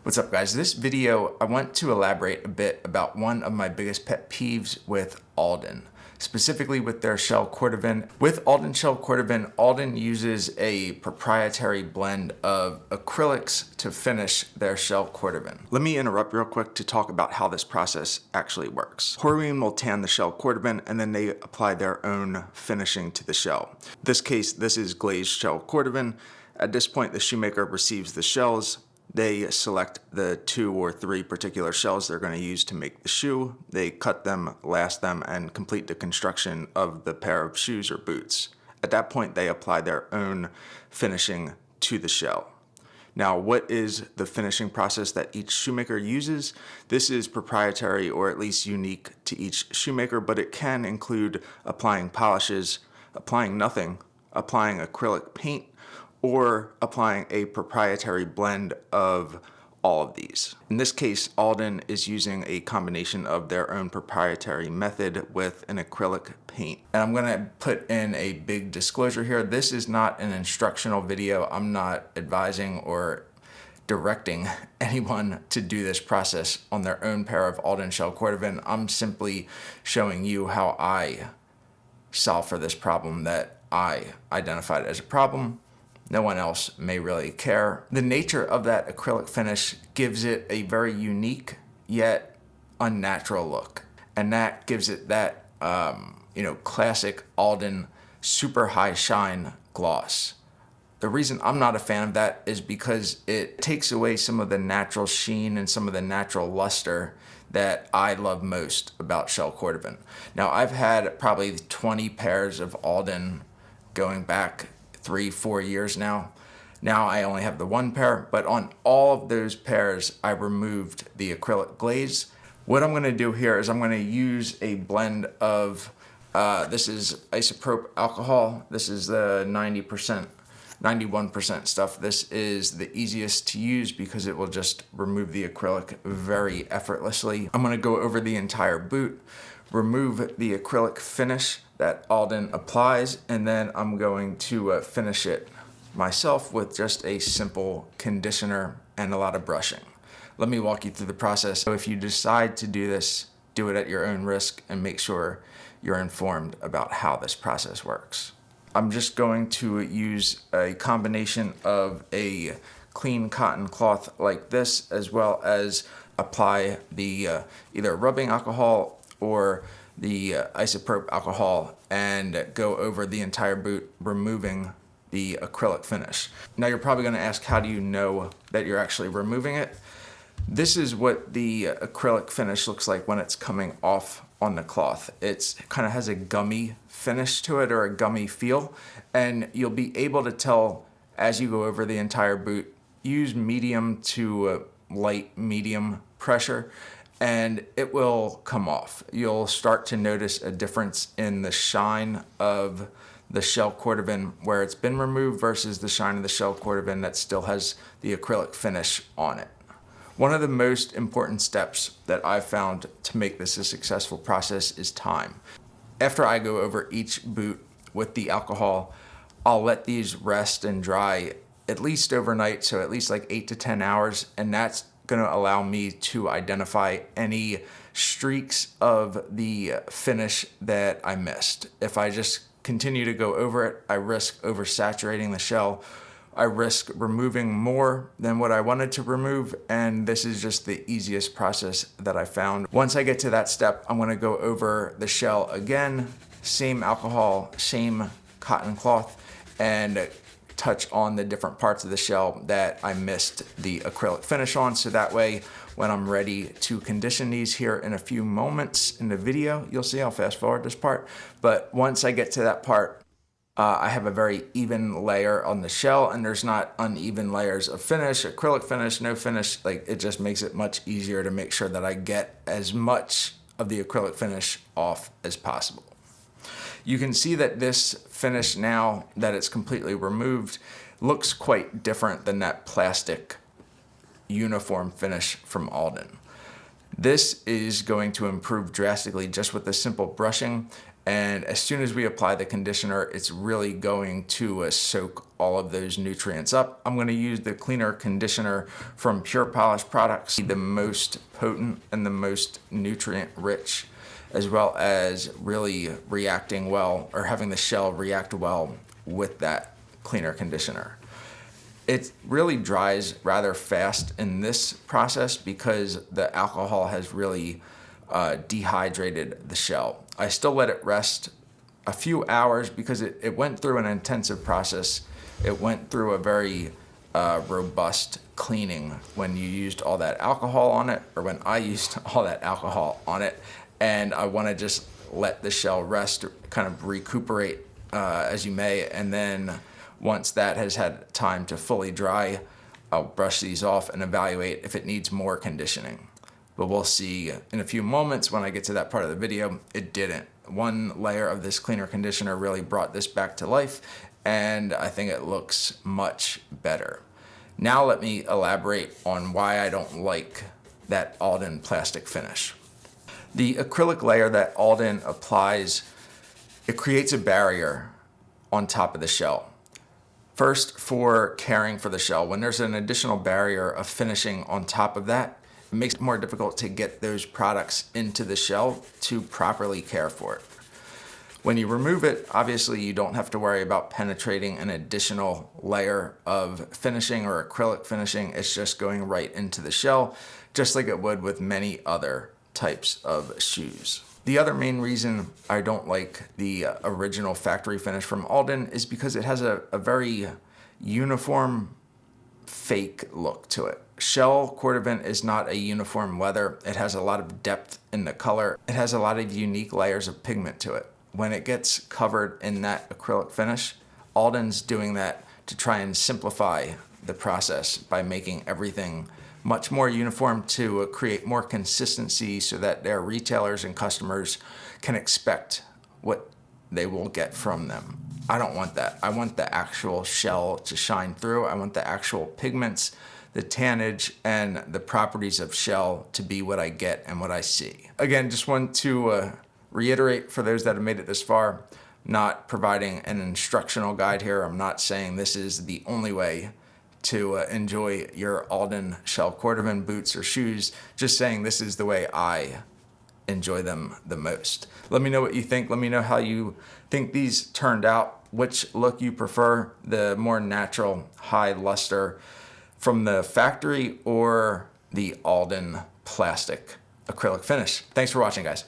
What's up, guys? This video, I want to elaborate a bit about one of my biggest pet peeves with Alden, specifically with their Shell Cordovan. With Alden Shell Cordovan, Alden uses a proprietary blend of acrylics to finish their Shell Cordovan. Let me interrupt real quick to talk about how this process actually works. Chlorine will tan the Shell Cordovan and then they apply their own finishing to the shell. In this case, this is glazed Shell Cordovan. At this point, the shoemaker receives the shells. They select the 2 or 3 particular shells they're going to use to make the shoe. They cut them, last them, and complete the construction of the pair of shoes or boots. At that point, they apply their own finishing to the shell. Now, what is the finishing process that each shoemaker uses? This is proprietary or at least unique to each shoemaker, but it can include applying polishes, applying nothing, applying acrylic paint, or applying a proprietary blend of all of these. In this case, Alden is using a combination of their own proprietary method with an acrylic paint. And I'm gonna put in a big disclosure here. This is not an instructional video. I'm not advising or directing anyone to do this process on their own pair of Alden Shell Cordovan. I'm simply showing you how I solve for this problem that I identified as a problem. No one else may really care. The nature of that acrylic finish gives it a very unique yet unnatural look. And that gives it that, classic Alden super high shine gloss. The reason I'm not a fan of that is because it takes away some of the natural sheen and some of the natural luster that I love most about Shell Cordovan. Now, I've had probably 20 pairs of Alden going back 3-4 years now. Now I only have the 1 pair, but on all of those pairs, I removed the acrylic glaze. What I'm gonna do here is I'm gonna use a blend of, this is isopropyl alcohol. This is the 90%, 91% stuff. This is the easiest to use because it will just remove the acrylic very effortlessly. I'm gonna go over the entire boot, remove the acrylic finish that Alden applies, and then I'm going to finish it myself with just a simple conditioner and a lot of brushing. Let me walk you through the process. So if you decide to do this, do it at your own risk and make sure you're informed about how this process works. I'm just going to use a combination of a clean cotton cloth like this, as well as apply the either rubbing alcohol or the isopropyl alcohol and go over the entire boot, removing the acrylic finish. Now you're probably gonna ask, how do you know that you're actually removing it? This is what the acrylic finish looks like when it's coming off on the cloth. It kind of has a gummy finish to it, or a gummy feel, and you'll be able to tell as you go over the entire boot. Use medium to light medium pressure, and it will come off. You'll start to notice a difference in the shine of the Shell Cordovan where it's been removed versus the shine of the Shell Cordovan that still has the acrylic finish on it. One of the most important steps that I've found to make this a successful process is time. After I go over each boot with the alcohol, I'll let these rest and dry at least overnight, so at least like 8 to 10 hours, and that's going to allow me to identify any streaks of the finish that I missed. If I just continue to go over it, I risk oversaturating the shell. I risk removing more than what I wanted to remove, and this is just the easiest process that I found. Once I get to that step, I'm going to go over the shell again, same alcohol, same cotton cloth, and touch on the different parts of the shell that I missed the acrylic finish on, so that way when I'm ready to condition these here in a few moments in the video, you'll see. I'll fast forward this part, but once I get to that part, I have a very even layer on the shell, and there's not uneven layers of finish, acrylic finish, no finish. Like, it just makes it much easier to make sure that I get as much of the acrylic finish off as possible. You can see that this finish, now that it's completely removed, looks quite different than that plastic uniform finish from Alden. This is going to improve drastically just with the simple brushing, And as soon as we apply the conditioner, it's really going to soak all of those nutrients up. I'm going to use the cleaner conditioner from Pure Polish Products, the most potent and the most nutrient rich, as well as really reacting well, or having the shell react well with that cleaner conditioner. It really dries rather fast in this process because the alcohol has really dehydrated the shell. I still let it rest a few hours because it went through an intensive process. It went through a very robust cleaning when you used all that alcohol on it, or when I used all that alcohol on it. And I want to just let the shell rest, kind of recuperate as you may, and then once that has had time to fully dry, I'll brush these off and evaluate if it needs more conditioning. But we'll see in a few moments when I get to that part of the video. It didn't. One layer of this cleaner conditioner really brought this back to life, and I think it looks much better. Now let me elaborate on why I don't like that Alden plastic finish. The acrylic layer that Alden applies, it creates a barrier on top of the shell. First, for caring for the shell, when there's an additional barrier of finishing on top of that, it makes it more difficult to get those products into the shell to properly care for it. When you remove it, obviously you don't have to worry about penetrating an additional layer of finishing or acrylic finishing. It's just going right into the shell, just like it would with many other types of shoes. The other main reason I don't like the original factory finish from Alden is because it has a very uniform, fake look to it. Shell Cordovan is not a uniform leather. It has a lot of depth in the color. It has a lot of unique layers of pigment to it. When it gets covered in that acrylic finish, Alden's doing that to try and simplify the process by making everything much more uniform to create more consistency so that their retailers and customers can expect what they will get from them. I don't want that. I want the actual shell to shine through. I want the actual pigments, the tannage, and the properties of shell to be what I get and what I see. Again, just want to reiterate for those that have made it this far, not providing an instructional guide here. I'm not saying this is the only way to enjoy your Alden Shell Cordovan boots or shoes, just saying this is the way I enjoy them the most. Let me know what you think. Let me know how you think these turned out, which look you prefer, the more natural high luster from the factory or the Alden plastic acrylic finish. Thanks for watching, guys.